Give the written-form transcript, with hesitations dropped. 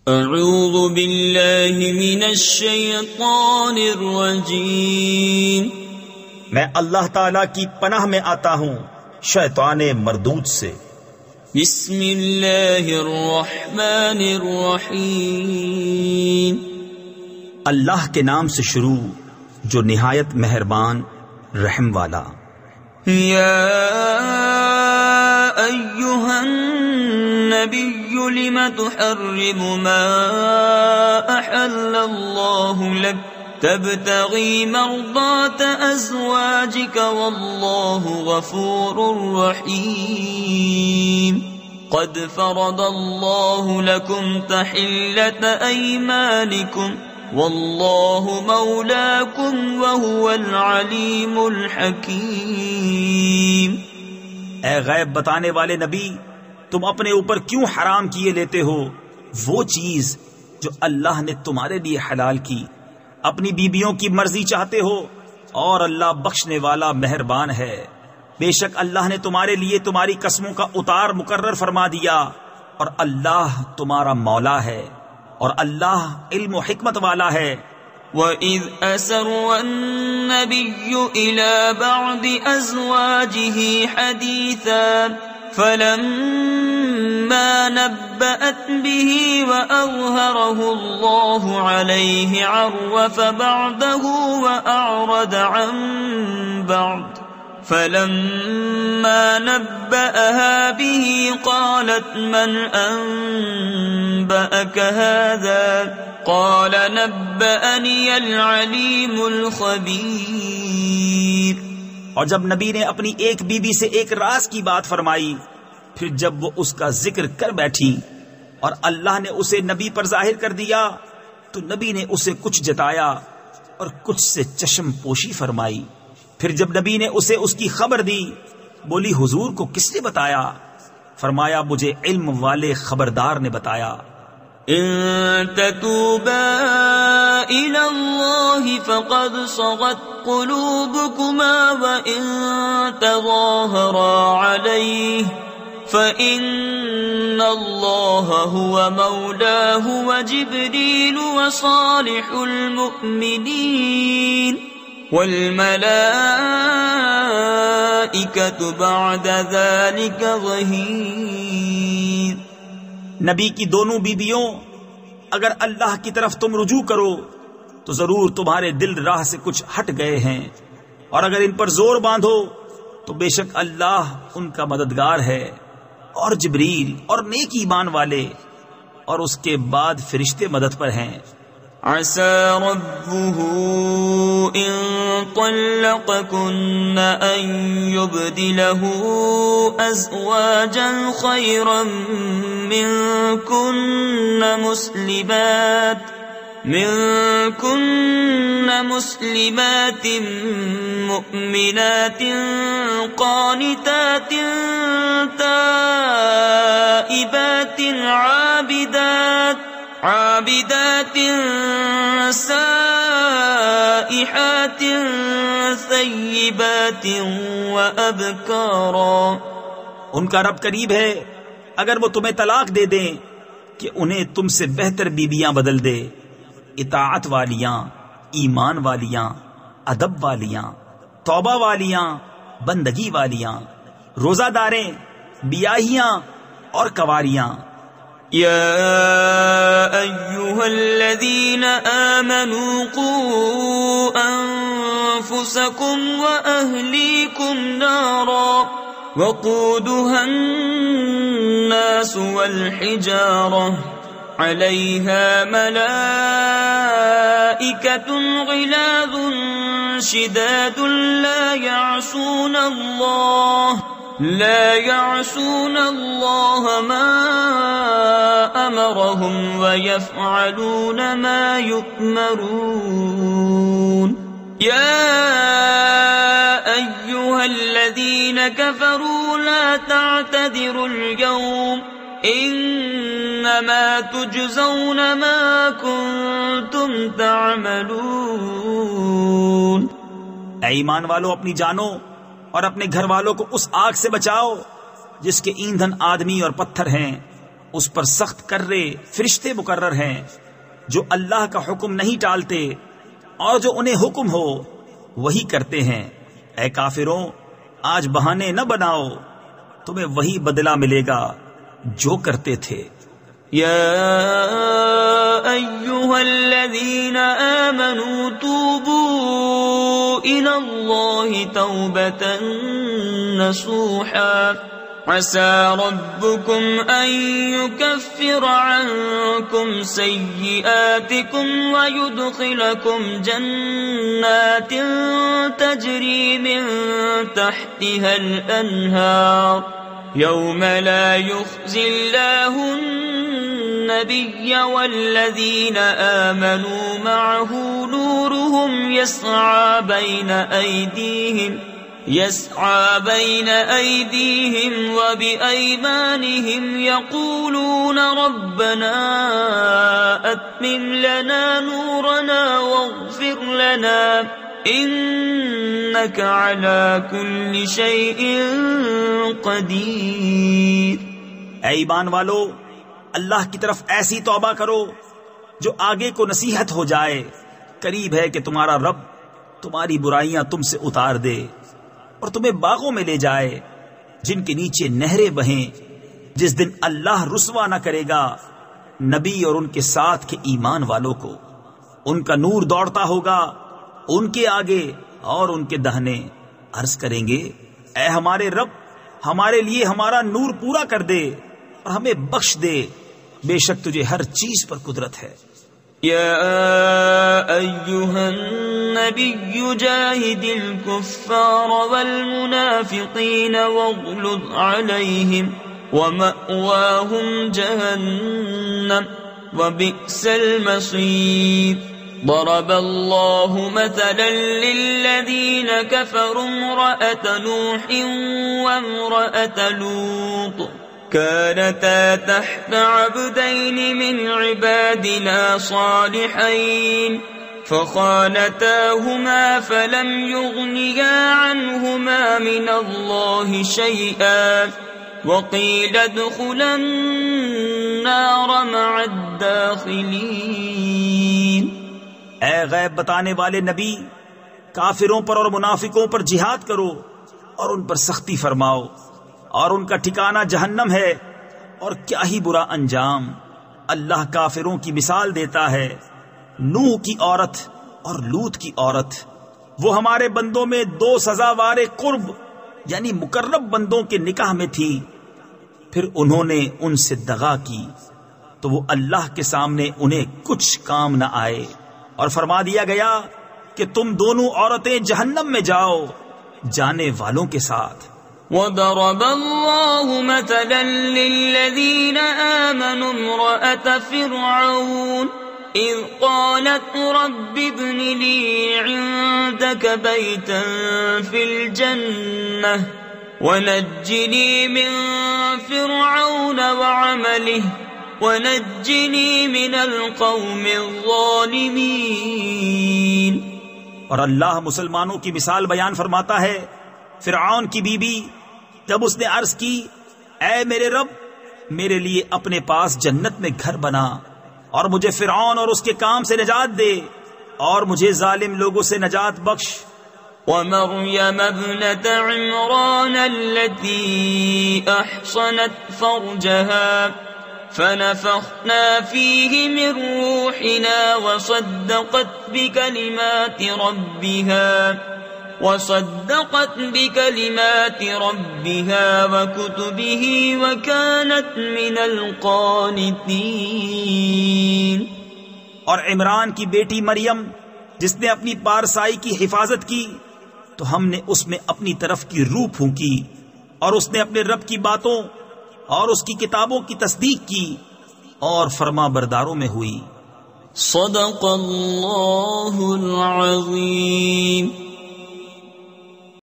اعوذ باللہ من الشیطان الرجیم، میں اللہ تعالی کی پناہ میں آتا ہوں شیطان مردود سے۔ بسم اللہ الرحمن الرحیم، اللہ کے نام سے شروع جو نہایت مہربان رحم والا۔ یا ایہا النبی لم تحرم ما احل اللہ لک تبتغی مرضات ازواجک واللہ غفور رحیم۔ قد فرض اللہ لکم تحلة ایمانکم واللہ مولاکم وہو العلیم الحکیم۔ اے غیب بتانے والے نبی، تم اپنے اوپر کیوں حرام کیے لیتے ہو وہ چیز جو اللہ نے تمہارے لیے حلال کی؟ اپنی بیبیوں کی مرضی چاہتے ہو، اور اللہ بخشنے والا مہربان ہے۔ بے شک اللہ نے تمہارے لیے تمہاری قسموں کا اتار مقرر فرما دیا، اور اللہ تمہارا مولا ہے، اور اللہ علم و حکمت والا ہے۔ وَإِذْ أَسَرَّ النَّبِيُّ إِلَى بَعْضِ أَزْوَاجِهِ حَدِيثًا فَلَمَّا نَبَّأَتْ بِهِ وَأَظْهَرَهُ اللَّهُ عَلَيْهِ عَرَّفَ بَعْضَهُ وَأَعْرَضَ عَنْ بَعْضٍ فَلَمَّا نَبَّأَهَا بِهِ قَالَتْ مَنْ أَنْبَأَكَ هَذَا قَالَ نَبَّأَنِيَ الْعَلِيمُ الْخَبِيرُ۔ اور جب نبی نے اپنی ایک بیوی سے ایک راز کی بات فرمائی، پھر جب وہ اس کا ذکر کر بیٹھی اور اللہ نے اسے نبی پر ظاہر کر دیا، تو نبی نے اسے کچھ جتایا اور کچھ سے چشم پوشی فرمائی۔ پھر جب نبی نے اسے اس کی خبر دی، بولی حضور کو کس نے بتایا؟ فرمایا مجھے علم والے خبردار نے بتایا۔ ان تتوبا الى اللہ فقد صغت قلوبكما وان تظاہرا علیہ فإن اللہ هو مولاه وجبریل وصالح المؤمنین والملائکۃ بعد ذلک ظہیر۔ نبی کی دونوں بیویوں، اگر اللہ کی طرف تم رجوع کرو تو ضرور تمہارے دل راہ سے کچھ ہٹ گئے ہیں، اور اگر ان پر زور باندھو تو بے شک اللہ ان کا مددگار ہے، اور جبریل اور نیک ایمان والے، اور اس کے بعد فرشتے مدد پر ہیں۔ عسى ربه إن طلقكن أن يبدله أزواجا خيرا منكن مسلمات مؤمنات قانتات تائبات عابدات سائحات ثیبات وابکارا۔ ان کا رب قریب ہے اگر وہ تمہیں طلاق دے دیں کہ انہیں تم سے بہتر بیبیاں بدل دے، اطاعت والیاں، ایمان والیاں، ادب والیاں، توبہ والیاں، بندگی والیاں، روزہ داریں، بیاہیاں اور کنواریاں۔ یا ایھا الذین آمنوا قوا انفسکم واہلیکم نارا وقودها الناس والحجارہ علیہا ملائکۃ غلاظ شداد لا يعصون اللہ ما امرهم ويفعلون ما يؤمرون۔ یا ایھا الذین کفروا لا تعتذروا اليوم انما تجزون ما کنتم تعملون۔ اے ایمان والو، اپنی جانوں اور اپنے گھر والوں کو اس آگ سے بچاؤ جس کے ایندھن آدمی اور پتھر ہیں، اس پر سخت کرے فرشتے مقرر ہیں جو اللہ کا حکم نہیں ٹالتے اور جو انہیں حکم ہو وہی کرتے ہیں۔ اے کافروں، آج بہانے نہ بناؤ، تمہیں وہی بدلہ ملے گا جو کرتے تھے۔ یا ایھا الذین آمنوا توبوا الی اللہ توبۃ نصوحا عسى ربكم أن يكفر عنكم سيئاتكم ويدخلكم جنات تجري من تحتها الأنهار يوم لا يخزي الله النبي والذين آمنوا معه نورهم يسعى بين أيديهم وبأيمانهم يقولون ربنا أتمم لنا نورنا واغفر لنا إنك على كل شيء قدير۔ اے ایمان والو، اللہ کی طرف ایسی توبہ کرو جو آگے کو نصیحت ہو جائے۔ قریب ہے کہ تمہارا رب تمہاری برائیاں تم سے اتار دے اور تمہیں باغوں میں لے جائے جن کے نیچے نہریں بہیں، جس دن اللہ رسوا نہ کرے گا نبی اور ان کے ساتھ کے ایمان والوں کو۔ ان کا نور دوڑتا ہوگا ان کے آگے اور ان کے دہنے۔ عرض کریں گے، اے ہمارے رب، ہمارے لیے ہمارا نور پورا کر دے اور ہمیں بخش دے، بے شک تجھے ہر چیز پر قدرت ہے۔ یا ایھا النبی جاہد الکفار والمنافقین واغلظ علیہم ومأواہم جہنم وبئس المصیر۔ ضرب اللہ مثلا للذین کفروا امرأة نوح وامرأة لوط كانتا تحت عبدين من عبادنا صالحين فخانتاهما فلم يغنيا عنهما من الله شيئا وقيل ادخلا النار مع الداخلين۔ اے غیب بتانے والے نبی، کافروں پر اور منافقوں پر جہاد کرو اور ان پر سختی فرماؤ، اور ان کا ٹھکانہ جہنم ہے، اور کیا ہی برا انجام۔ اللہ کافروں کی مثال دیتا ہے، نوح کی عورت اور لوط کی عورت، وہ ہمارے بندوں میں دو سزاوار قرب یعنی مقرب بندوں کے نکاح میں تھی، پھر انہوں نے ان سے دغا کی تو وہ اللہ کے سامنے انہیں کچھ کام نہ آئے، اور فرما دیا گیا کہ تم دونوں عورتیں جہنم میں جاؤ جانے والوں کے ساتھ۔ وضرب الله مثلا للذين آمنوا امرأة فرعون إذ قالت رب ابن لي عندك بيتا في الجنة ونجني من فرعون وعمله ونجني من القوم الظالمين۔ اور اللہ مسلمانوں کی مثال بیان فرماتا ہے، فرعون کی بی بی جب اس نے عرض کی، اے میرے رب، میرے لیے اپنے پاس جنت میں گھر بنا اور مجھے فرعون اور اس کے کام سے نجات دے اور مجھے ظالم لوگوں سے نجات بخش۔ ومريم ابنة عمران التي أحصنت فرجها فنفخنا فيه من روحنا وصدقت بكلمات ربها وكتبه وكانت من القانتين۔ اور عمران کی بیٹی مریم جس نے اپنی پارسائی کی حفاظت کی تو ہم نے اس میں اپنی طرف کی روح پھونکی اور اس نے اپنے رب کی باتوں اور اس کی کتابوں کی تصدیق کی اور فرما برداروں میں ہوئی۔ صدق اللہ العظیم۔